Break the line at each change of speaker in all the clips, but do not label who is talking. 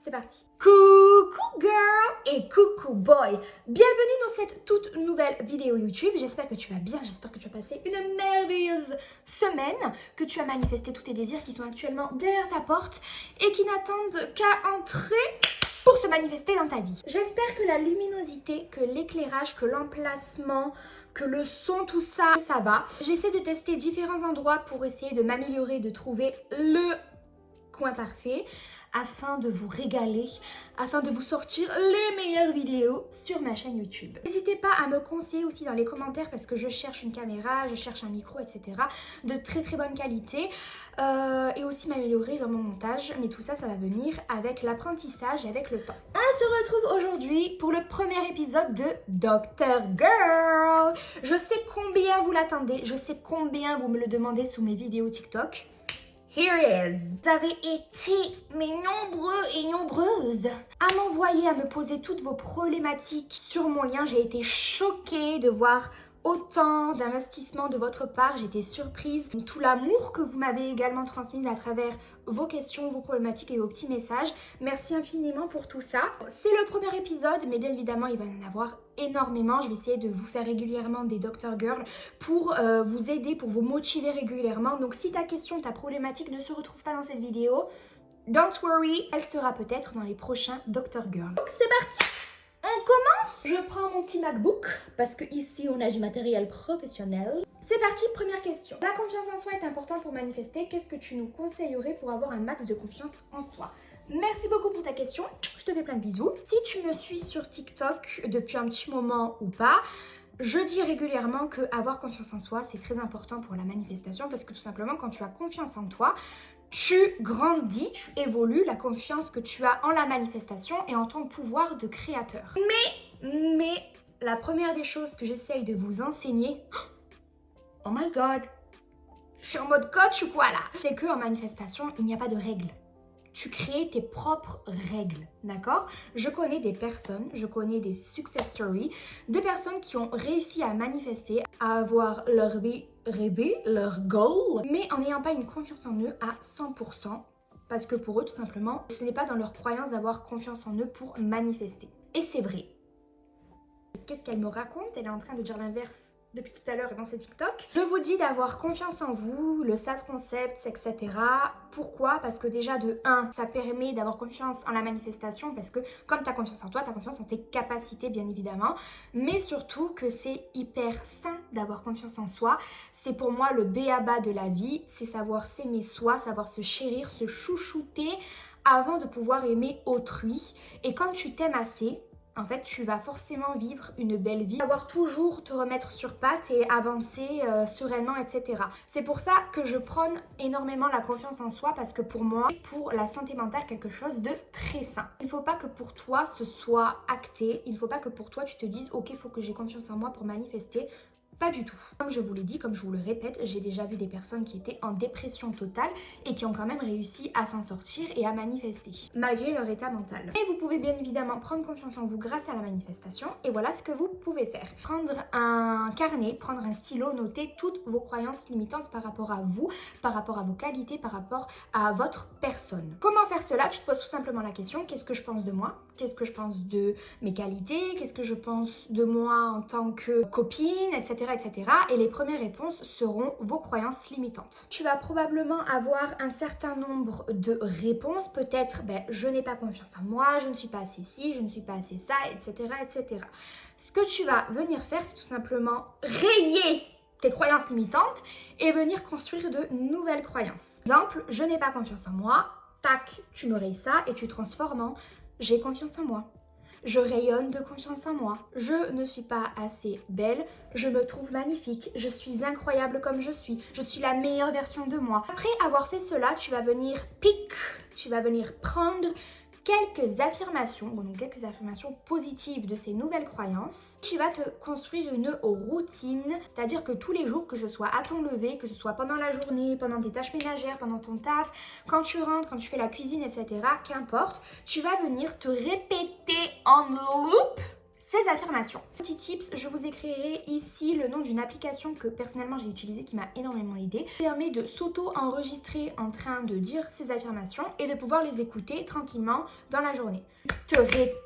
c'est parti. Coucou girl et coucou boy. Bienvenue dans cette toute nouvelle vidéo YouTube. J'espère que tu vas bien, j'espère que tu as passé une merveilleuse semaine, que tu as manifesté tous tes désirs qui sont actuellement derrière ta porte et qui n'attendent qu'à entrer pour se manifester dans ta vie. J'espère que la luminosité, que l'éclairage, que l'emplacement, que le son, tout ça, ça va. J'essaie de tester différents endroits pour essayer de m'améliorer, de trouver le coin parfait afin de vous régaler, afin de vous sortir les meilleures vidéos sur ma chaîne YouTube. N'hésitez pas à me conseiller aussi dans les commentaires parce que je cherche une caméra, je cherche un micro, etc. de très bonne qualité et aussi m'améliorer dans mon montage. Mais tout ça, ça va venir avec l'apprentissage et avec le temps. On se retrouve aujourd'hui pour le premier épisode de Dr. Girl. Je sais combien vous l'attendez, je sais combien vous me le demandez sous mes vidéos TikTok. Here it is. Vous avez été, mais nombreux et nombreuses, à m'envoyer, à me poser toutes vos problématiques sur mon lien. J'ai été choquée de voir autant d'investissement de votre part. J'étais surprise. Tout l'amour que vous m'avez également transmis à travers vos questions, vos problématiques et vos petits messages. Merci infiniment pour tout ça. C'est le premier épisode, mais bien évidemment, il va y en avoir énormément. Je vais essayer de vous faire régulièrement des Dr. Girl pour vous aider, pour vous motiver régulièrement. Donc si ta question, ta problématique ne se retrouve pas dans cette vidéo, don't worry, elle sera peut-être dans les prochains Dr. Girl. Donc c'est parti! On commence. Je prends mon petit MacBook parce que ici on a du matériel professionnel. C'est parti, première question. La confiance en soi est importante pour manifester. Qu'est-ce que tu nous conseillerais pour avoir un max de confiance en soi? Merci beaucoup pour ta question. Je te fais plein de bisous. Si tu me suis sur TikTok depuis un petit moment ou pas, je dis régulièrement que avoir confiance en soi, c'est très important pour la manifestation parce que tout simplement, quand tu as confiance en toi, tu grandis, tu évolues, la confiance que tu as en la manifestation et en ton pouvoir de créateur. Mais la première des choses que j'essaye de vous enseigner, oh my god, je suis en mode coach ou quoi là? C'est qu'en manifestation, il n'y a pas de règles. Tu crées tes propres règles, d'accord? Je connais des personnes, je connais des success stories, des personnes qui ont réussi à manifester, à avoir leur vie rêvée, leur goal, mais en n'ayant pas une confiance en eux à 100%, parce que pour eux, tout simplement, ce n'est pas dans leur croyance d'avoir confiance en eux pour manifester. Et c'est vrai. Qu'est-ce qu'elle me raconte? Elle est en train de dire l'inverse depuis tout à l'heure dans ces TikTok. Je vous dis d'avoir confiance en vous, le SAT concept, etc. Pourquoi? Parce que déjà de 1, ça permet d'avoir confiance en la manifestation parce que comme tu as confiance en toi, tu as confiance en tes capacités bien évidemment. Mais surtout que c'est hyper sain d'avoir confiance en soi. C'est pour moi le b.a.-ba de la vie, c'est savoir s'aimer soi, savoir se chérir, se chouchouter avant de pouvoir aimer autrui. Et comme tu t'aimes assez, en fait, tu vas forcément vivre une belle vie, savoir toujours te remettre sur pattes et avancer sereinement, etc. C'est pour ça que je prône énormément la confiance en soi parce que pour moi, pour la santé mentale, quelque chose de très sain. Il ne faut pas que pour toi ce soit acté, il ne faut pas que pour toi tu te dises « Ok, il faut que j'ai confiance en moi pour manifester ». Pas du tout. Comme je vous l'ai dit, comme je vous le répète, j'ai déjà vu des personnes qui étaient en dépression totale et qui ont quand même réussi à s'en sortir et à manifester, malgré leur état mental. Et vous pouvez bien évidemment prendre confiance en vous grâce à la manifestation. Et voilà ce que vous pouvez faire. Prendre un carnet, prendre un stylo, noter toutes vos croyances limitantes par rapport à vous, par rapport à vos qualités, par rapport à votre personne. Comment faire cela? Tu te poses tout simplement la question, qu'est-ce que je pense de moi? Qu'est-ce que je pense de mes qualités? Qu'est-ce que je pense de moi en tant que copine, etc. etc. Et les premières réponses seront vos croyances limitantes. Tu vas probablement avoir un certain nombre de réponses. Peut-être, je n'ai pas confiance en moi, je ne suis pas assez ci, je ne suis pas assez ça, etc. etc. Ce que tu vas venir faire, c'est tout simplement rayer tes croyances limitantes et venir construire de nouvelles croyances. Par exemple, je n'ai pas confiance en moi, tac, tu me rayes ça et tu transformes en j'ai confiance en moi. Je rayonne de confiance en moi. Je ne suis pas assez belle. Je me trouve magnifique. Je suis incroyable comme je suis. Je suis la meilleure version de moi. Après avoir fait cela, tu vas venir tu vas venir prendre quelques affirmations, donc quelques affirmations positives de ces nouvelles croyances. Tu vas te construire une routine, c'est-à-dire que tous les jours, que ce soit à ton lever, que ce soit pendant la journée, pendant tes tâches ménagères, pendant ton taf, quand tu rentres, quand tu fais la cuisine, etc., qu'importe, tu vas venir te répéter en loop ces affirmations. Petit tips, je vous écrirai ici le nom d'une application que personnellement j'ai utilisée qui m'a énormément aidée. Ça permet de s'auto-enregistrer en train de dire ces affirmations et de pouvoir les écouter tranquillement dans la journée. Je te répète,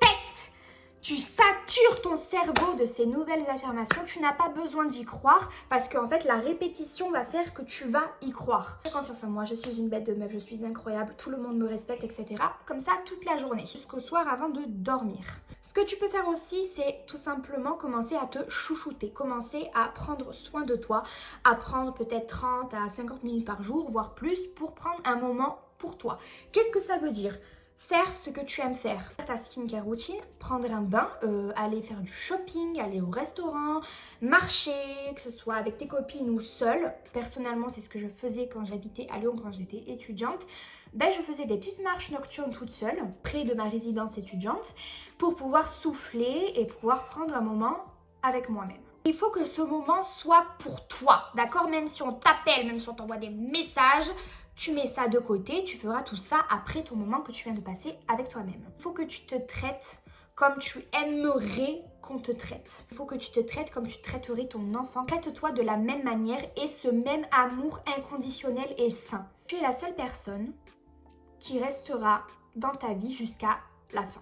tu satures ton cerveau de ces nouvelles affirmations. Tu n'as pas besoin d'y croire parce qu'en fait, la répétition va faire que tu vas y croire. J'ai confiance en moi, je suis une bête de meuf, je suis incroyable, tout le monde me respecte, etc. Comme ça, toute la journée, jusqu'au soir avant de dormir. Ce que tu peux faire aussi, c'est tout simplement commencer à te chouchouter, commencer à prendre soin de toi, à prendre peut-être 30 à 50 minutes par jour, voire plus, pour prendre un moment pour toi. Qu'est-ce que ça veut dire ? Faire ce que tu aimes faire. Faire ta skincare routine, prendre un bain, aller faire du shopping, aller au restaurant, marcher, que ce soit avec tes copines ou seule. Personnellement, c'est ce que je faisais quand j'habitais à Lyon, quand j'étais étudiante. Je faisais des petites marches nocturnes toute seule, près de ma résidence étudiante, pour pouvoir souffler et pouvoir prendre un moment avec moi-même. Il faut que ce moment soit pour toi, d'accord? Même si on t'appelle, même si on t'envoie des messages, tu mets ça de côté, tu feras tout ça après ton moment que tu viens de passer avec toi-même. Il faut que tu te traites comme tu aimerais qu'on te traite. Il faut que tu te traites comme tu traiterais ton enfant. Traite-toi de la même manière et ce même amour inconditionnel et sain. Tu es la seule personne qui restera dans ta vie jusqu'à la fin.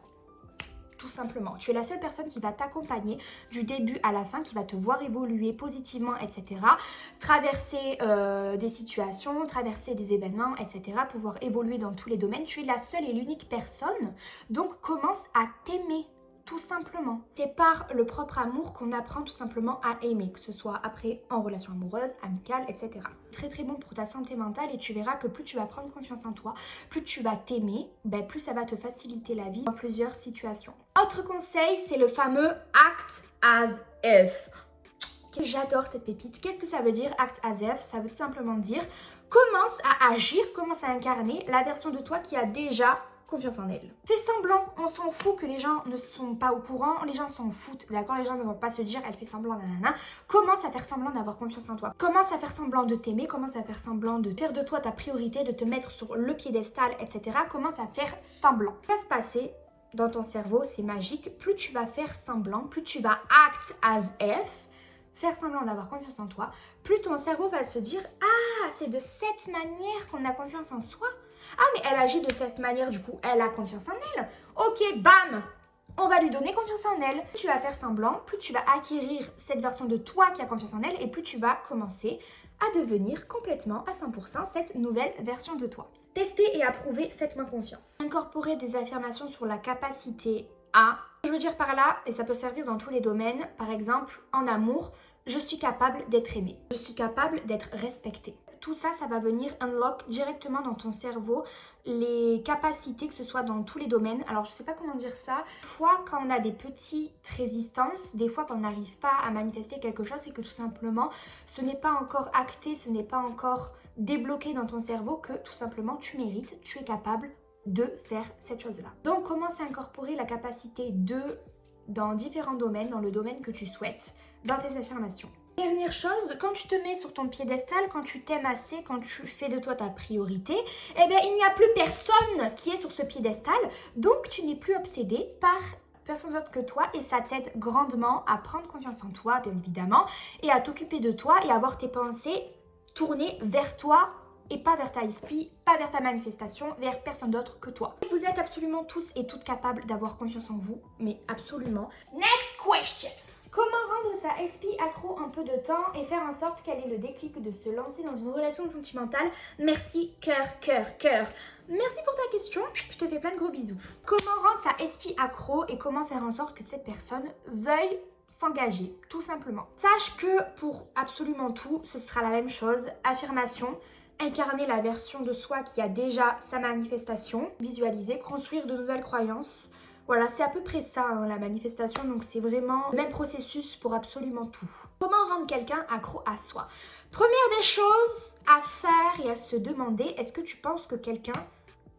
Tout simplement. Tu es la seule personne qui va t'accompagner du début à la fin, qui va te voir évoluer positivement, etc. Traverser des situations, traverser des événements, etc. Pouvoir évoluer dans tous les domaines. Tu es la seule et l'unique personne. Donc, commence à t'aimer. Tout simplement. C'est par le propre amour qu'on apprend tout simplement à aimer, que ce soit après en relation amoureuse, amicale, etc. Très très bon pour ta santé mentale et tu verras que plus tu vas prendre confiance en toi, plus tu vas t'aimer, plus ça va te faciliter la vie dans plusieurs situations. Autre conseil, c'est le fameux act as if. J'adore cette pépite. Qu'est-ce que ça veut dire act as if? Ça veut tout simplement dire commence à agir, commence à incarner la version de toi qui a déjà confiance en elle. Fais semblant, on s'en fout que les gens ne sont pas au courant, les gens s'en foutent, d'accord? Les gens ne vont pas se dire elle fait semblant, nanana. Commence à faire semblant d'avoir confiance en toi. Commence à faire semblant de t'aimer, commence à faire semblant de faire de toi ta priorité, de te mettre sur le piédestal, etc. Commence à faire semblant. Ce qui va se passer dans ton cerveau, c'est magique. Plus tu vas faire semblant, plus tu vas act as if, faire semblant d'avoir confiance en toi, plus ton cerveau va se dire ah, c'est de cette manière qu'on a confiance en soi. Ah, mais elle agit de cette manière, du coup, elle a confiance en elle. Ok, bam, on va lui donner confiance en elle. Plus tu vas faire semblant, plus tu vas acquérir cette version de toi qui a confiance en elle et plus tu vas commencer à devenir complètement à 100% cette nouvelle version de toi. Tester et approuver, faites-moi confiance. Incorporer des affirmations sur la capacité à... Je veux dire par là, et ça peut servir dans tous les domaines, par exemple, en amour, je suis capable d'être aimée. Je suis capable d'être respectée. Tout ça, ça va venir unlock directement dans ton cerveau les capacités, que ce soit dans tous les domaines. Alors, je ne sais pas comment dire ça. Des fois, quand on a des petites résistances, des fois, quand on n'arrive pas à manifester quelque chose, c'est que tout simplement, ce n'est pas encore acté, ce n'est pas encore débloqué dans ton cerveau, que tout simplement, tu mérites, tu es capable de faire cette chose-là. Donc, commence à incorporer la capacité de dans différents domaines, dans le domaine que tu souhaites, dans tes affirmations. Dernière chose, quand tu te mets sur ton piédestal, quand tu t'aimes assez, quand tu fais de toi ta priorité, eh bien il n'y a plus personne qui est sur ce piédestal, donc tu n'es plus obsédé par personne d'autre que toi et ça t'aide grandement à prendre confiance en toi, bien évidemment, et à t'occuper de toi et à avoir tes pensées tournées vers toi et pas vers ta esprit, pas vers ta manifestation, vers personne d'autre que toi. Vous êtes absolument tous et toutes capables d'avoir confiance en vous, mais absolument. Next question! Comment rendre sa SP accro un peu de temps et faire en sorte qu'elle ait le déclic de se lancer dans une relation sentimentale? Merci, cœur, cœur, cœur. Merci pour ta question, je te fais plein de gros bisous. Comment rendre sa SP accro et comment faire en sorte que cette personne veuille s'engager, tout simplement. Sache que pour absolument tout, ce sera la même chose. Affirmation, incarner la version de soi qui a déjà sa manifestation, visualiser, construire de nouvelles croyances. Voilà, c'est à peu près ça, hein, la manifestation, donc c'est vraiment le même processus pour absolument tout. Comment rendre quelqu'un accro à soi? Première des choses à faire et à se demander, est-ce que tu penses que quelqu'un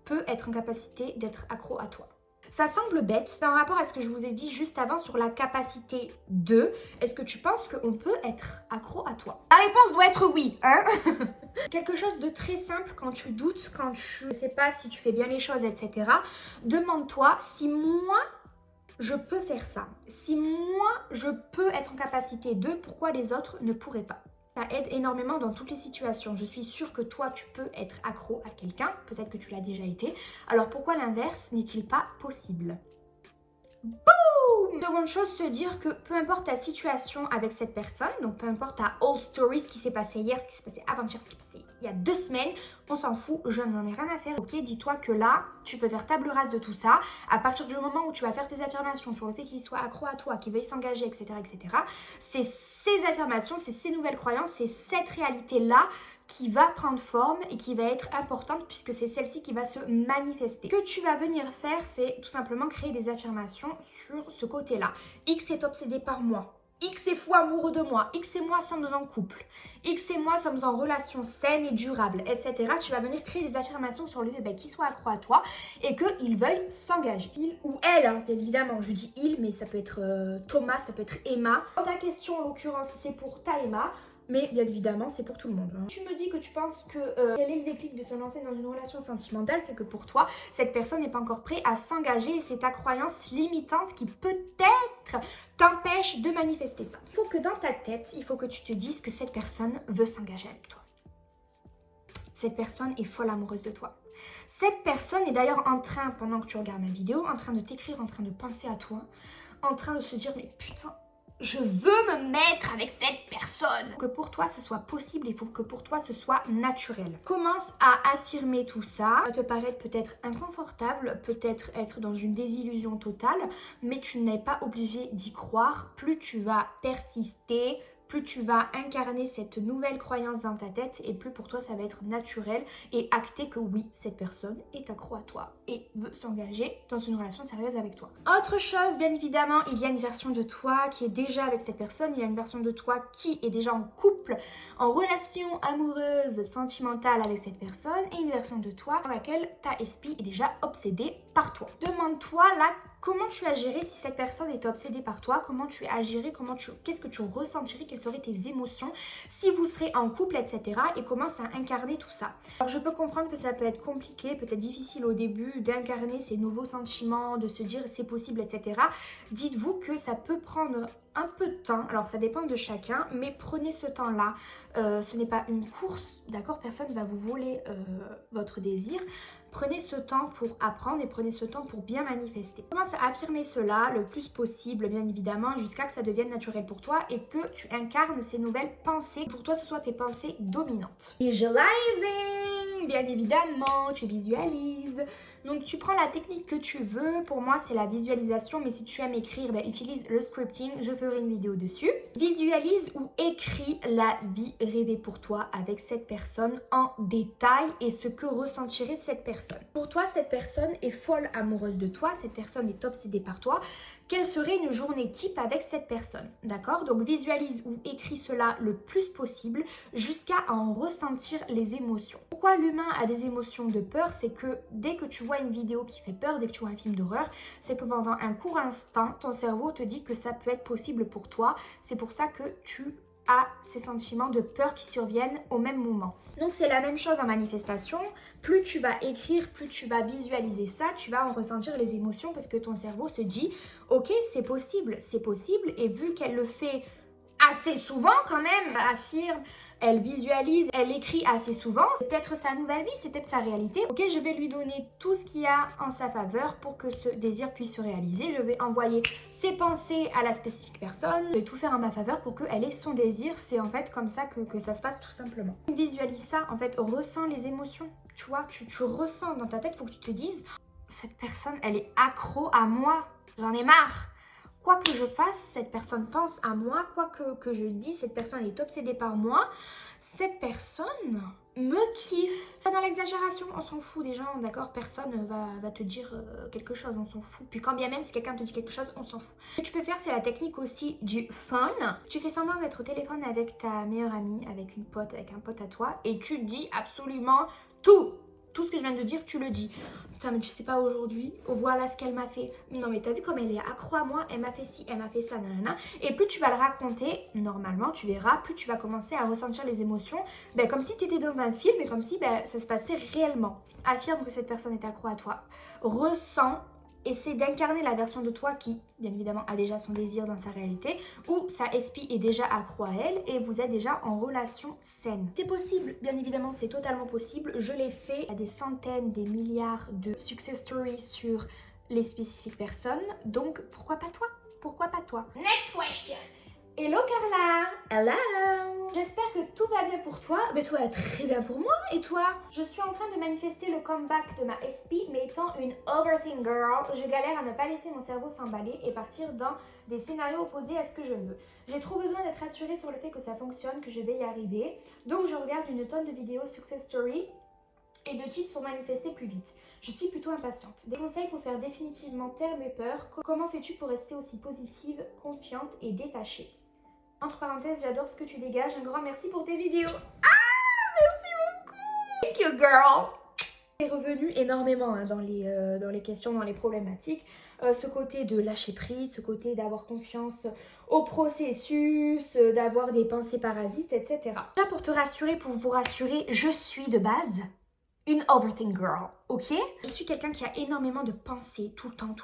peut être en capacité d'être accro à toi? Ça semble bête, c'est en rapport à ce que je vous ai dit juste avant sur la capacité de. Est-ce que tu penses qu'on peut être accro à toi? La réponse doit être oui, hein? Quelque chose de très simple quand tu doutes, quand tu ne sais pas si tu fais bien les choses, etc. Demande-toi si moi, je peux faire ça. Si moi, je peux être en capacité de, pourquoi les autres ne pourraient pas? Ça aide énormément dans toutes les situations. Je suis sûre que toi, tu peux être accro à quelqu'un. Peut-être que tu l'as déjà été. Alors pourquoi l'inverse n'est-il pas possible? Boum! Seconde chose, se dire que peu importe ta situation avec cette personne, donc peu importe ta old story, ce qui s'est passé hier, ce qui s'est passé avant-hier, ce qui s'est passé il y a 2 semaines, on s'en fout, je n'en ai rien à faire. Ok, dis-toi que là, tu peux faire table rase de tout ça. À partir du moment où tu vas faire tes affirmations sur le fait qu'il soit accro à toi, qu'il veuille s'engager, etc., c'est ces affirmations, c'est ces nouvelles croyances, c'est cette réalité-là qui va prendre forme et qui va être importante puisque c'est celle-ci qui va se manifester. Ce que tu vas venir faire, c'est tout simplement créer des affirmations sur ce côté-là. X est obsédé par moi. X est fou amoureux de moi. X et moi sommes en couple. X et moi sommes en relation saine et durable, etc. Tu vas venir créer des affirmations sur le fait qu'il soit accro à toi et qu'il veuille s'engager. Il ou elle, hein, bien évidemment. Je dis il, mais ça peut être Thomas, ça peut être Emma. Dans ta question, en l'occurrence, c'est pour ta Emma. Mais bien évidemment, c'est pour tout le monde. Tu me dis que tu penses que quel est le déclic de se lancer dans une relation sentimentale, c'est que pour toi, cette personne n'est pas encore prête à s'engager et c'est ta croyance limitante qui peut-être t'empêche de manifester ça. Il faut que dans ta tête, il faut que tu te dises que cette personne veut s'engager avec toi. Cette personne est folle amoureuse de toi. Cette personne est d'ailleurs en train, pendant que tu regardes ma vidéo, en train de t'écrire, en train de penser à toi, en train de se dire mais putain, je veux me mettre avec cette personne. Que pour toi ce soit possible, il faut que pour toi ce soit naturel. Commence à affirmer tout ça. Ça va te paraître peut-être inconfortable, peut-être être dans une désillusion totale, mais tu n'es pas obligé d'y croire. Plus tu vas persister, plus tu vas incarner cette nouvelle croyance dans ta tête et plus pour toi ça va être naturel et acté que oui, cette personne est accro à toi et veut s'engager dans une relation sérieuse avec toi. Autre chose, bien évidemment, il y a une version de toi qui est déjà avec cette personne, il y a une version de toi qui est déjà en couple, en relation amoureuse, sentimentale avec cette personne et une version de toi dans laquelle ta esprit est déjà obsédé par toi. Demande-toi là comment tu agirais si cette personne était obsédée par toi, comment tu agirais, qu'est-ce que tu ressentirais, quelles seraient tes émotions si vous serez en couple, etc. et commence à incarner tout ça. Alors je peux comprendre que ça peut être compliqué, peut-être difficile au début d'incarner ces nouveaux sentiments, de se dire c'est possible, etc. Dites-vous que ça peut prendre un peu de temps, alors ça dépend de chacun, mais prenez ce temps-là. Ce n'est pas une course, d'accord? Personne ne va vous voler votre désir. Prenez ce temps pour apprendre et prenez ce temps pour bien manifester. Commence à affirmer cela le plus possible, bien évidemment, jusqu'à que ça devienne naturel pour toi et que tu incarnes ces nouvelles pensées. Pour toi, ce soit tes pensées dominantes. Visualizing, bien évidemment, tu visualises. Donc, tu prends la technique que tu veux. Pour moi, c'est la visualisation, mais si tu aimes écrire, utilise le scripting. Je ferai une vidéo dessus. Visualise ou écris la vie rêvée pour toi avec cette personne en détail et ce que ressentirait cette personne. Pour toi, cette personne est folle amoureuse de toi, cette personne est obsédée par toi. Quelle serait une journée type avec cette personne? D'accord? Donc visualise ou écris cela le plus possible jusqu'à en ressentir les émotions. Pourquoi l'humain a des émotions de peur? C'est que dès que tu vois une vidéo qui fait peur, dès que tu vois un film d'horreur, c'est que pendant un court instant, ton cerveau te dit que ça peut être possible pour toi. C'est pour ça que tu à ces sentiments de peur qui surviennent au même moment. Donc c'est la même chose en manifestation. Plus tu vas écrire, plus tu vas visualiser ça, tu vas en ressentir les émotions parce que ton cerveau se dit ok, c'est possible et vu qu'elle le fait assez souvent quand même, affirme, elle visualise, elle écrit assez souvent, c'est peut-être sa nouvelle vie, c'est peut-être sa réalité. Ok, je vais lui donner tout ce qu'il y a en sa faveur pour que ce désir puisse se réaliser. Je vais envoyer ses pensées à la spécifique personne, je vais tout faire en ma faveur pour qu'elle ait son désir. C'est en fait comme ça que ça se passe tout simplement. Visualise ça, en fait, ressens les émotions. Tu vois, tu ressens dans ta tête, il faut que tu te dises, cette personne, elle est accro à moi, j'en ai marre. Quoi que je fasse, cette personne pense à moi. Quoi que je dise, cette personne est obsédée par moi. Cette personne me kiffe. Pas dans l'exagération, on s'en fout des gens, d'accord? Personne va te dire quelque chose, on s'en fout. Puis quand bien même, si quelqu'un te dit quelque chose, on s'en fout. Ce que tu peux faire, c'est la technique aussi du fun. Tu fais semblant d'être au téléphone avec ta meilleure amie, avec une pote, avec un pote à toi, et tu dis absolument tout. Tout ce que je viens de dire, tu le dis. Putain, mais tu sais pas aujourd'hui, voilà ce qu'elle m'a fait. Non, mais t'as vu comme elle est accro à moi, elle m'a fait ci, elle m'a fait ça, nanana. Et plus tu vas le raconter, normalement, tu verras, plus tu vas commencer à ressentir les émotions, comme si tu étais dans un film et comme si ça se passait réellement. Affirme que cette personne est accro à toi. Ressens essaie d'incarner la version de toi qui, bien évidemment, a déjà son désir dans sa réalité, ou sa SP est déjà accro à elle et vous êtes déjà en relation saine. C'est possible, bien évidemment, c'est totalement possible. Je l'ai fait. Il y a des centaines, des milliards de success stories sur les spécifiques personnes. Donc, pourquoi pas toi? Pourquoi pas toi? Next question! Hello Carla! Hello! J'espère que tout va bien pour toi. Mais tout va très bien pour moi. Et toi? Je suis en train de manifester le comeback de ma SP, mais étant une overthink girl, je galère à ne pas laisser mon cerveau s'emballer et partir dans des scénarios opposés à ce que je veux. J'ai trop besoin d'être rassurée sur le fait que ça fonctionne, que je vais y arriver. Donc je regarde une tonne de vidéos success story et de tips pour manifester plus vite. Je suis plutôt impatiente. Des conseils pour faire définitivement taire mes peurs. Comment fais-tu pour rester aussi positive, confiante et détachée? Entre parenthèses, j'adore ce que tu dégages. Un grand merci pour tes vidéos. Ah, merci beaucoup. Thank you, girl. C'est revenu énormément dans les questions, dans les problématiques. Ce côté de lâcher prise, ce côté d'avoir confiance au processus, d'avoir des pensées parasites, etc. Là, pour te rassurer, pour vous rassurer, je suis de base une overthink girl, ok? Je suis quelqu'un qui a énormément de pensées tout le temps.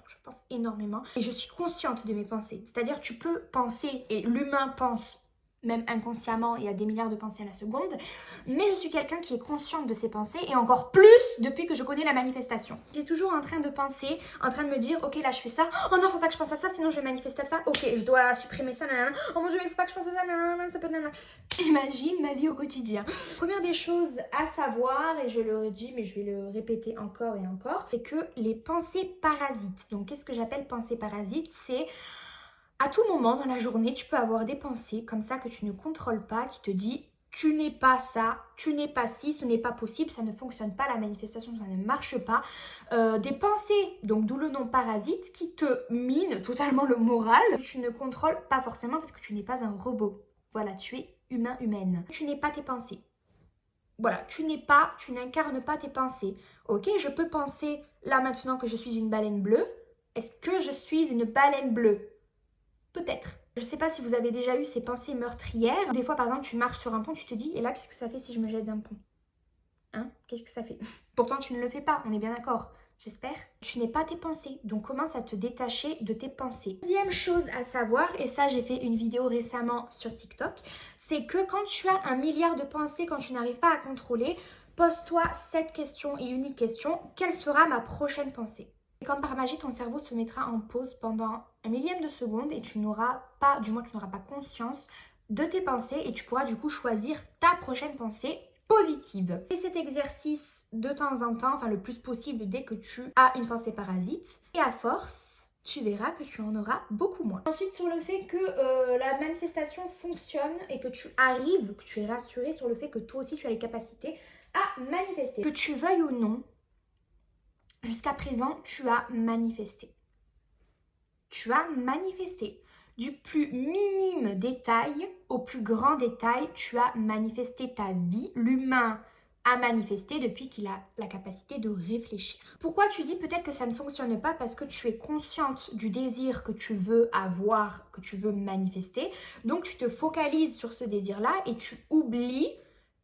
Je pense énormément et je suis consciente de mes pensées. C'est-à-dire, tu peux penser et l'humain pense même inconsciemment, il y a des milliards de pensées à la seconde, mais je suis quelqu'un qui est consciente de ses pensées et encore plus depuis que je connais la manifestation. J'ai toujours en train de penser, en train de me dire, ok là je fais ça, oh non faut pas que je pense à ça sinon je vais manifester ça, ok je dois supprimer ça, nanana. Oh mon dieu mais faut pas que je pense à ça, nanana, ça peut nanana. Imagine ma vie au quotidien. Première des choses à savoir, et je le dis mais je vais le répéter encore et encore, c'est que les pensées parasites, donc qu'est-ce que j'appelle pensées parasites, c'est à tout moment dans la journée, tu peux avoir des pensées comme ça que tu ne contrôles pas, qui te dit tu n'es pas ça, tu n'es pas ci, ce n'est pas possible, ça ne fonctionne pas, la manifestation, ça ne marche pas. Des pensées, donc d'où le nom parasite, qui te minent totalement le moral. Tu ne contrôles pas forcément parce que tu n'es pas un robot. Voilà, tu es humaine. Tu n'es pas tes pensées. Voilà, tu n'incarnes pas tes pensées. Ok, je peux penser là maintenant que je suis une baleine bleue. Est-ce que je suis une baleine bleue? Peut-être. Je sais pas si vous avez déjà eu ces pensées meurtrières. Des fois, par exemple, tu marches sur un pont, tu te dis, et là, qu'est-ce que ça fait si je me jette d'un pont? Hein? Qu'est-ce que ça fait? Pourtant, tu ne le fais pas, on est bien d'accord. J'espère. Tu n'es pas tes pensées, donc commence à te détacher de tes pensées. Deuxième chose à savoir, et ça j'ai fait une vidéo récemment sur TikTok, c'est que quand tu as un milliard de pensées, quand tu n'arrives pas à contrôler, pose-toi cette question et unique question, quelle sera ma prochaine pensée? Et comme par magie, ton cerveau se mettra en pause pendant un millième de seconde et tu n'auras pas, du moins tu n'auras pas conscience de tes pensées et tu pourras du coup choisir ta prochaine pensée positive. Fais cet exercice de temps en temps, enfin le plus possible dès que tu as une pensée parasite. Et à force, tu verras que tu en auras beaucoup moins. Ensuite, sur le fait que la manifestation fonctionne et que tu arrives, que tu es rassuré sur le fait que toi aussi tu as les capacités à manifester. Que tu veuilles ou non, jusqu'à présent, tu as manifesté. Tu as manifesté. Du plus minime détail au plus grand détail, tu as manifesté ta vie. L'humain a manifesté depuis qu'il a la capacité de réfléchir. Pourquoi tu dis peut-être que ça ne fonctionne pas? Parce que tu es consciente du désir que tu veux avoir, que tu veux manifester. Donc tu te focalises sur ce désir-là et tu oublies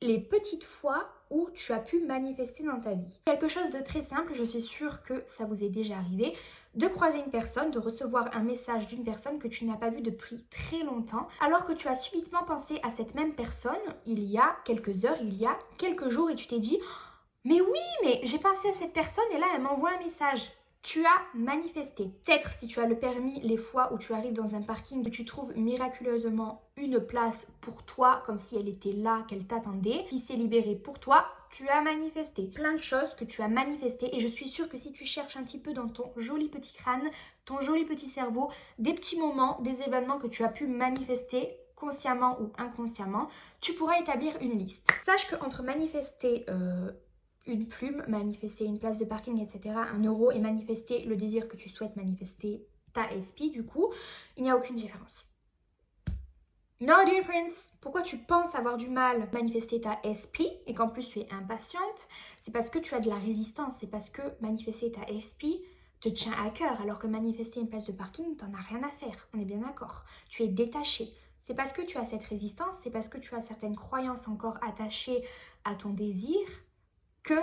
les petites fois où tu as pu manifester dans ta vie. Quelque chose de très simple, je suis sûre que ça vous est déjà arrivé, de croiser une personne, de recevoir un message d'une personne que tu n'as pas vue depuis très longtemps, alors que tu as subitement pensé à cette même personne il y a quelques heures, il y a quelques jours, et tu t'es dit « Mais oui, mais j'ai pensé à cette personne et là elle m'envoie un message ». Tu as manifesté. Peut-être si tu as le permis, les fois où tu arrives dans un parking, que tu trouves miraculeusement une place pour toi, comme si elle était là, qu'elle t'attendait, qui s'est libérée pour toi, tu as manifesté. Plein de choses que tu as manifestées et je suis sûre que si tu cherches un petit peu dans ton joli petit crâne, ton joli petit cerveau, des petits moments, des événements que tu as pu manifester, consciemment ou inconsciemment, tu pourras établir une liste. Sache qu'entre manifester une plume, manifester une place de parking, etc., 1 euro et manifester le désir que tu souhaites manifester, ta SP, du coup, il n'y a aucune différence. No difference. Pourquoi tu penses avoir du mal à manifester ta SP et qu'en plus tu es impatiente? C'est parce que tu as de la résistance, c'est parce que manifester ta SP te tient à cœur, alors que manifester une place de parking, t'en as rien à faire, on est bien d'accord. Tu es détaché. C'est parce que tu as cette résistance, c'est parce que tu as certaines croyances encore attachées à ton désir que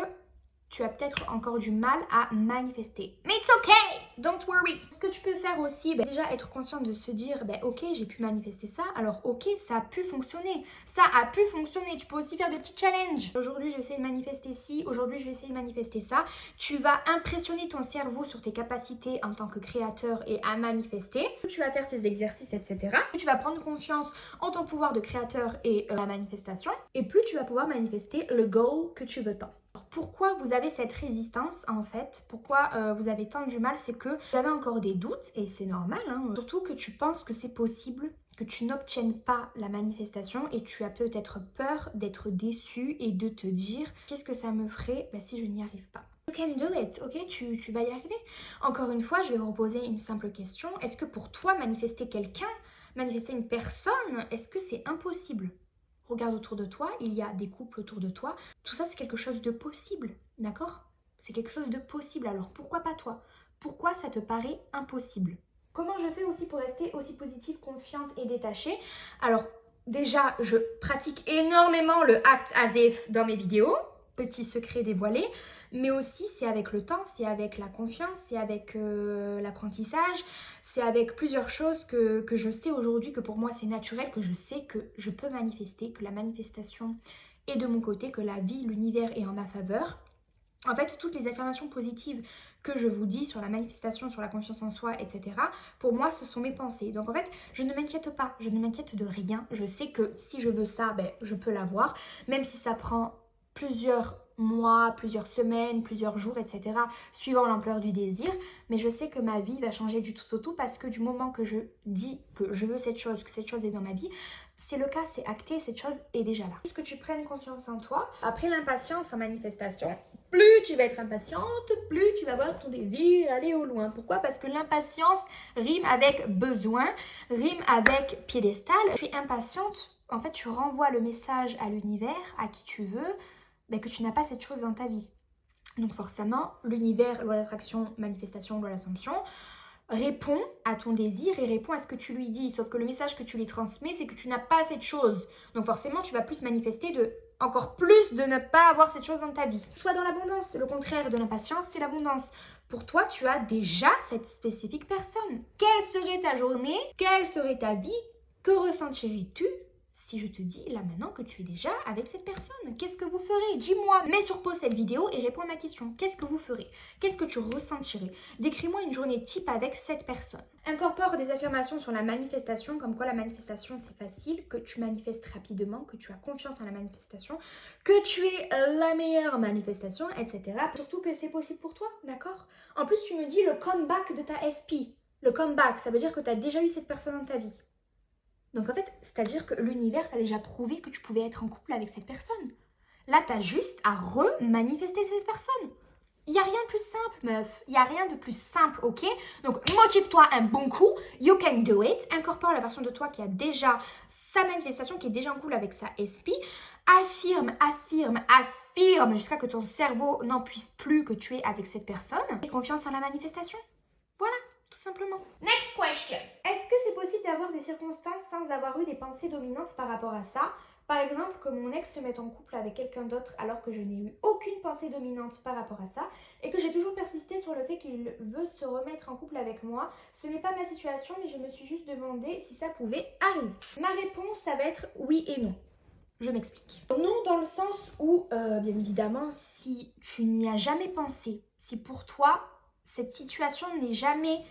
tu as peut-être encore du mal à manifester. Mais it's okay, don't worry. Ce que tu peux faire aussi, déjà être conscient de se dire, ok, j'ai pu manifester ça, alors ok, ça a pu fonctionner. Ça a pu fonctionner. Tu peux aussi faire des petits challenges. Aujourd'hui, je vais essayer de manifester ci, aujourd'hui, je vais essayer de manifester ça. Tu vas impressionner ton cerveau sur tes capacités en tant que créateur et à manifester. Tu vas faire ces exercices, etc. Tu vas prendre confiance en ton pouvoir de créateur et la manifestation. Et plus tu vas pouvoir manifester le goal que tu veux tant. Alors pourquoi vous avez cette résistance en fait? Pourquoi vous avez tant du mal? C'est que vous avez encore des doutes et c'est normal, hein. Surtout que tu penses que c'est possible, que tu n'obtiennes pas la manifestation et tu as peut-être peur d'être déçu et de te dire qu'est-ce que ça me ferait si je n'y arrive pas. You can do it, ok? Tu vas y arriver. Encore une fois, je vais vous poser une simple question. Est-ce que pour toi, manifester quelqu'un, manifester une personne, est-ce que c'est impossible? Regarde autour de toi, il y a des couples autour de toi. Tout ça, c'est quelque chose de possible, d'accord? C'est quelque chose de possible. Alors, pourquoi pas toi? Pourquoi ça te paraît impossible? Comment je fais aussi pour rester aussi positive, confiante et détachée? Alors, déjà, je pratique énormément le act as if dans mes vidéos. Petit secret dévoilé, mais aussi c'est avec le temps, c'est avec la confiance, c'est avec l'apprentissage, c'est avec plusieurs choses que je sais aujourd'hui que pour moi c'est naturel, que je sais que je peux manifester, que la manifestation est de mon côté, que la vie, l'univers est en ma faveur. En fait, toutes les affirmations positives que je vous dis sur la manifestation, sur la confiance en soi, etc., pour moi, ce sont mes pensées. Donc en fait, je ne m'inquiète pas, je ne m'inquiète de rien. Je sais que si je veux ça, je peux l'avoir, même si ça prend plusieurs mois, plusieurs semaines, plusieurs jours, etc. suivant l'ampleur du désir. Mais je sais que ma vie va changer du tout au tout parce que du moment que je dis que je veux cette chose, que cette chose est dans ma vie, c'est le cas, c'est acté, cette chose est déjà là. Juste que tu prennes confiance en toi. Après l'impatience en manifestation, plus tu vas être impatiente, plus tu vas voir ton désir aller au loin. Pourquoi? Parce que l'impatience rime avec besoin, rime avec piédestal. Tu es impatiente, en fait tu renvoies le message à l'univers, à qui tu veux, que tu n'as pas cette chose dans ta vie. Donc forcément, l'univers, loi d'attraction, manifestation, loi d'assomption, répond à ton désir et répond à ce que tu lui dis. Sauf que le message que tu lui transmets, c'est que tu n'as pas cette chose. Donc forcément, tu vas plus manifester encore plus de ne pas avoir cette chose dans ta vie. Sois dans l'abondance. Le contraire de l'impatience, c'est l'abondance. Pour toi, tu as déjà cette spécifique personne. Quelle serait ta journée? Quelle serait ta vie? Que ressentirais-tu si je te dis là maintenant que tu es déjà avec cette personne? Qu'est-ce que vous ferez? Dis-moi. Mets sur pause cette vidéo et réponds à ma question. Qu'est-ce que vous ferez? Qu'est-ce que tu ressentirais? Décris-moi une journée type avec cette personne. Incorpore des affirmations sur la manifestation, comme quoi la manifestation c'est facile, que tu manifestes rapidement, que tu as confiance en la manifestation, que tu es la meilleure manifestation, etc. Surtout que c'est possible pour toi, d'accord? En plus, tu me dis le comeback de ta SP. Le comeback, ça veut dire que tu as déjà eu cette personne dans ta vie. Donc en fait, c'est-à-dire que l'univers t'a déjà prouvé que tu pouvais être en couple avec cette personne. Là, tu as juste à remanifester cette personne. Il n'y a rien de plus simple, meuf. Il n'y a rien de plus simple, ok? Donc, motive-toi un bon coup. You can do it. Incorpore la version de toi qui a déjà sa manifestation, qui est déjà en couple avec sa SP. Affirme, affirme, affirme jusqu'à que ton cerveau n'en puisse plus que tu es avec cette personne. Et confiance en la manifestation. Voilà. Tout simplement. Next question. Est-ce que c'est possible d'avoir des circonstances sans avoir eu des pensées dominantes par rapport à ça? Par exemple, que mon ex se mette en couple avec quelqu'un d'autre alors que je n'ai eu aucune pensée dominante par rapport à ça et que j'ai toujours persisté sur le fait qu'il veut se remettre en couple avec moi. Ce n'est pas ma situation, mais je me suis juste demandé si ça pouvait arriver. Ma réponse, ça va être oui et non. Je m'explique. Non, dans le sens où, bien évidemment, si tu n'y as jamais pensé, si pour toi, cette situation n'est jamais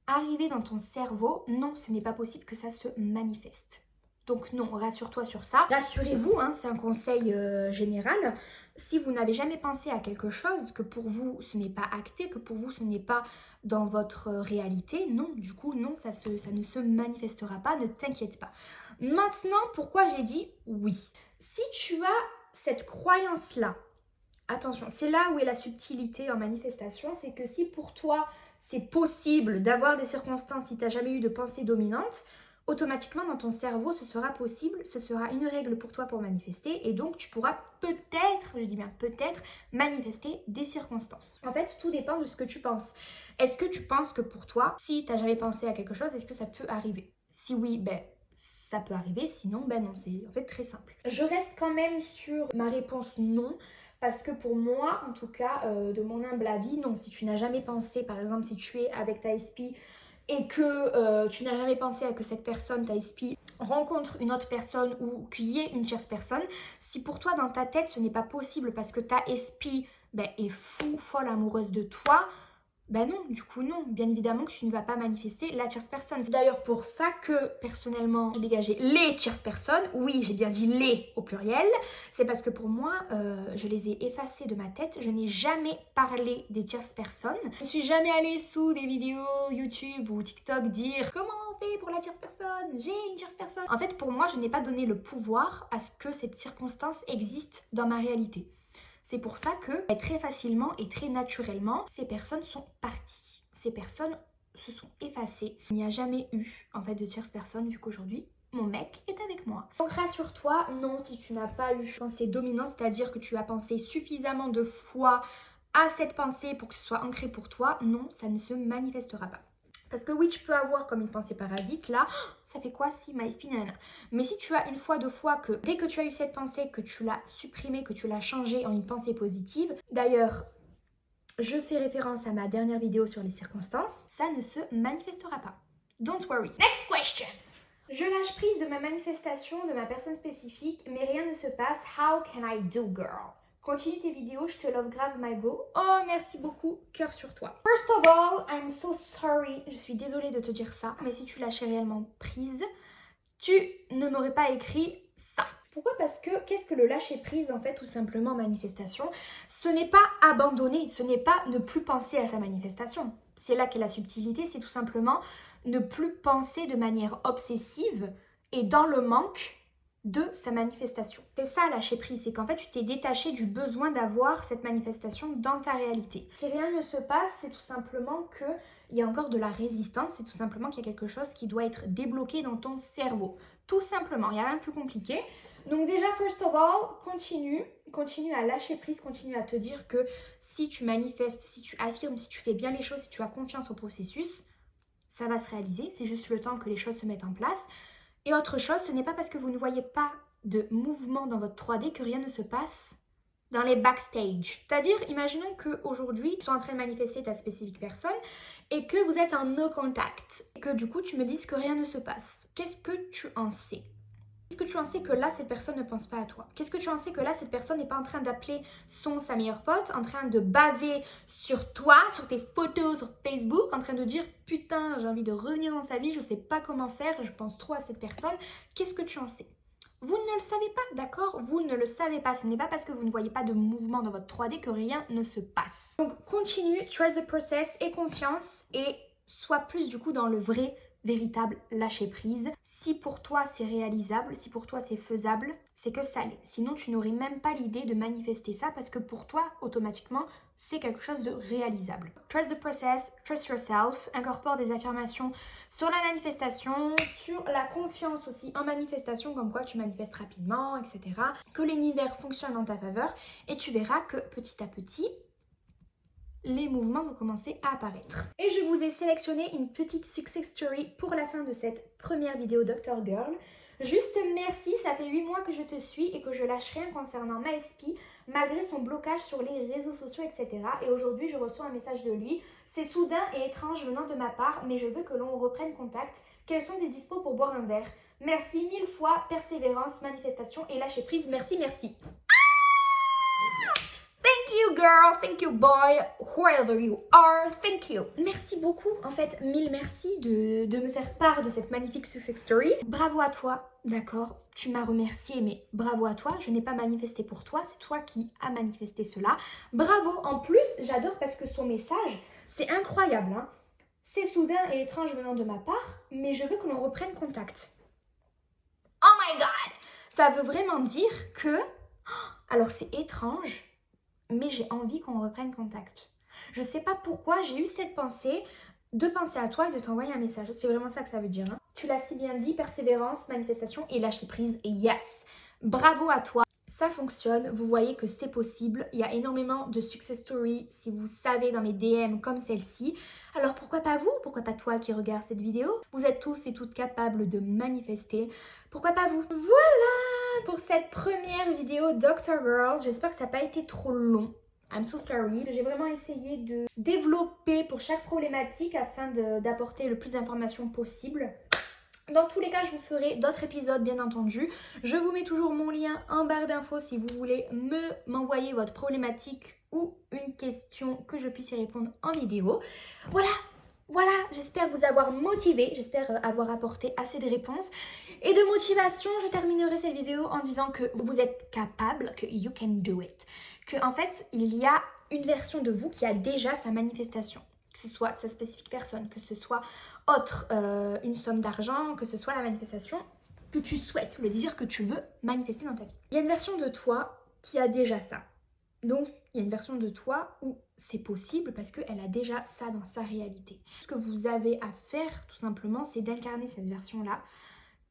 arrivé dans ton cerveau, non, ce n'est pas possible que ça se manifeste. Donc non, rassure-toi sur ça. Rassurez-vous, c'est un conseil général. Si vous n'avez jamais pensé à quelque chose, que pour vous ce n'est pas acté, que pour vous ce n'est pas dans votre réalité, non, du coup non, ça ne se manifestera pas, ne t'inquiète pas. Maintenant, pourquoi j'ai dit oui? Si tu as cette croyance-là, attention, c'est là où est la subtilité en manifestation, c'est que si pour toi c'est possible d'avoir des circonstances si tu n'as jamais eu de pensée dominante, automatiquement dans ton cerveau ce sera possible, ce sera une règle pour toi pour manifester et donc tu pourras peut-être, je dis bien peut-être, manifester des circonstances. En fait, tout dépend de ce que tu penses. Est-ce que tu penses que pour toi, si tu n'as jamais pensé à quelque chose, est-ce que ça peut arriver? Si oui, ça peut arriver, sinon non, c'est en fait très simple. Je reste quand même sur ma réponse non, Parce que pour moi, en tout cas, de mon humble avis, non, si tu n'as jamais pensé, par exemple, si tu es avec ta SP et que tu n'as jamais pensé à que cette personne, ta SP, rencontre une autre personne ou qu'il y ait une tierce personne, si pour toi, dans ta tête, ce n'est pas possible parce que ta SP est folle amoureuse de toi, ben non, du coup non, bien évidemment que tu ne vas pas manifester la tierce personne. C'est d'ailleurs pour ça que personnellement j'ai dégagé les tierces personnes, oui j'ai bien dit les au pluriel, c'est parce que pour moi je les ai effacées de ma tête, je n'ai jamais parlé des tierces personnes, je ne suis jamais allée sous des vidéos YouTube ou TikTok dire comment on fait pour la tierce personne, j'ai une tierce personne. En fait pour moi je n'ai pas donné le pouvoir à ce que cette circonstance existe dans ma réalité. C'est pour ça que très facilement et très naturellement, ces personnes sont parties. Ces personnes se sont effacées. Il n'y a jamais eu en fait de tierce personne vu qu'aujourd'hui, mon mec est avec moi. Donc rassure-toi, non, si tu n'as pas eu pensée dominante, c'est-à-dire que tu as pensé suffisamment de fois à cette pensée pour que ce soit ancré pour toi, non, ça ne se manifestera pas. Parce que oui, tu peux avoir comme une pensée parasite, là, ça fait quoi si my spin, nanana. Mais si tu as une fois, deux fois que dès que tu as eu cette pensée, que tu l'as supprimée, que tu l'as changée en une pensée positive, d'ailleurs, je fais référence à ma dernière vidéo sur les circonstances, ça ne se manifestera pas. Don't worry. Next question. Je lâche prise de ma manifestation, de ma personne spécifique, mais rien ne se passe. How can I do, girl? Continue tes vidéos, je te love grave my go. Oh, merci beaucoup, cœur sur toi. First of all, I'm so sorry. Je suis désolée de te dire ça, mais si tu lâchais réellement prise, tu ne m'aurais pas écrit ça. Pourquoi? Parce que qu'est-ce que le lâcher prise en fait, tout simplement en manifestation? Ce n'est pas abandonner, ce n'est pas ne plus penser à sa manifestation. C'est là qu'est la subtilité, c'est tout simplement ne plus penser de manière obsessive et dans le manque de sa manifestation. C'est ça lâcher prise, c'est qu'en fait tu t'es détaché du besoin d'avoir cette manifestation dans ta réalité. Si rien ne se passe, c'est tout simplement qu'il y a encore de la résistance, c'est tout simplement qu'il y a quelque chose qui doit être débloqué dans ton cerveau. Tout simplement, il n'y a rien de plus compliqué. Donc déjà, first of all, continue à lâcher prise, continue à te dire que si tu manifestes, si tu affirmes, si tu fais bien les choses, si tu as confiance au processus, ça va se réaliser, c'est juste le temps que les choses se mettent en place. Et autre chose, ce n'est pas parce que vous ne voyez pas de mouvement dans votre 3D que rien ne se passe dans les backstage. C'est-à-dire, imaginons qu'aujourd'hui, tu sois en train de manifester ta spécifique personne et que vous êtes en no contact. Et que du coup, tu me dises que rien ne se passe. Qu'est-ce que tu en sais? Qu'est-ce que tu en sais que là, cette personne ne pense pas à toi? Qu'est-ce que tu en sais que là, cette personne n'est pas en train d'appeler sa meilleure pote, en train de baver sur toi, sur tes photos sur Facebook, en train de dire « Putain, j'ai envie de revenir dans sa vie, je sais pas comment faire, je pense trop à cette personne. » Qu'est-ce que tu en sais? Vous ne le savez pas, d'accord? Vous ne le savez pas. Ce n'est pas parce que vous ne voyez pas de mouvement dans votre 3D que rien ne se passe. Donc, continue, trust the process, aie confiance et sois plus du coup dans le vrai véritable lâcher prise. Si pour toi c'est réalisable, si pour toi c'est faisable, c'est que ça l'est. Sinon tu n'aurais même pas l'idée de manifester ça parce que pour toi automatiquement c'est quelque chose de réalisable. Trust the process, trust yourself, incorpore des affirmations sur la manifestation, sur la confiance aussi en manifestation, comme quoi tu manifestes rapidement, etc. Que l'univers fonctionne dans ta faveur et tu verras que petit à petit, les mouvements vont commencer à apparaître. Et je vous ai sélectionné une petite success story pour la fin de cette première vidéo Dr. Girl. Juste merci, ça fait 8 mois que je te suis et que je lâche rien concernant ma SP, malgré son blocage sur les réseaux sociaux, etc. Et aujourd'hui, je reçois un message de lui. C'est soudain et étrange venant de ma part, mais je veux que l'on reprenne contact. Quels sont tes dispos pour boire un verre? Merci 1000 fois, persévérance, manifestation et lâcher prise. Merci, merci. Thank you girl, thank you boy, whoever you are, thank you. Merci beaucoup, en fait, 1000 merci de me faire part de cette magnifique success story. Bravo à toi, d'accord, tu m'as remercié, mais bravo à toi, je n'ai pas manifesté pour toi, c'est toi qui as manifesté cela. Bravo, en plus, j'adore parce que son message, c'est incroyable, hein. C'est soudain et étrange venant de ma part, mais je veux que l'on reprenne contact. Oh my god, ça veut vraiment dire que, alors c'est étrange, mais j'ai envie qu'on reprenne contact. Je sais pas pourquoi j'ai eu cette pensée de penser à toi et de t'envoyer un message. C'est vraiment ça que ça veut dire. Hein. Tu l'as si bien dit, persévérance, manifestation et lâcher prise. Yes! Bravo à toi. Ça fonctionne. Vous voyez que c'est possible. Il y a énormément de success stories, si vous savez, dans mes DM comme celle-ci. Alors pourquoi pas vous? Pourquoi pas toi qui regarde cette vidéo? Vous êtes tous et toutes capables de manifester. Pourquoi pas vous? Voilà! pour cette première vidéo Dr. Girl. J'espère que ça n'a pas été trop long. I'm so sorry. J'ai vraiment essayé de développer pour chaque problématique afin d'apporter le plus d'informations possible. Dans tous les cas, je vous ferai d'autres épisodes, bien entendu. Je vous mets toujours mon lien en barre d'infos si vous voulez m'envoyer votre problématique ou une question que je puisse y répondre en vidéo. Voilà, j'espère vous avoir motivé, j'espère avoir apporté assez de réponses et de motivation. Je terminerai cette vidéo en disant que vous êtes capable, que you can do it. Que en fait, il y a une version de vous qui a déjà sa manifestation. Que ce soit sa spécifique personne, que ce soit autre, une somme d'argent, que ce soit la manifestation que tu souhaites, le désir que tu veux manifester dans ta vie. Il y a une version de toi qui a déjà ça. Donc, il y a une version de toi où c'est possible parce qu'elle a déjà ça dans sa réalité. Ce que vous avez à faire, tout simplement, c'est d'incarner cette version-là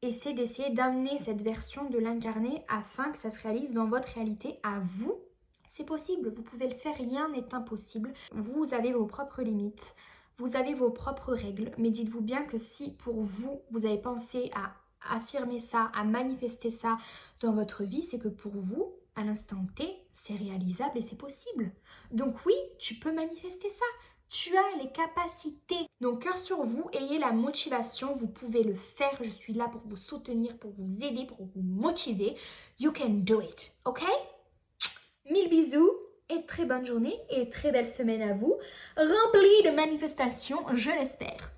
et c'est d'essayer d'amener cette version, de l'incarner afin que ça se réalise dans votre réalité à vous. C'est possible, vous pouvez le faire, rien n'est impossible. Vous avez vos propres limites, vous avez vos propres règles, mais dites-vous bien que si pour vous, vous avez pensé à affirmer ça, à manifester ça dans votre vie, c'est que pour vous, à l'instant T, c'est réalisable et c'est possible. Donc oui, tu peux manifester ça. Tu as les capacités. Donc cœur sur vous, ayez la motivation, vous pouvez le faire. Je suis là pour vous soutenir, pour vous aider, pour vous motiver. You can do it, ok? 1000 bisous et très bonne journée et très belle semaine à vous. Remplie de manifestations, je l'espère.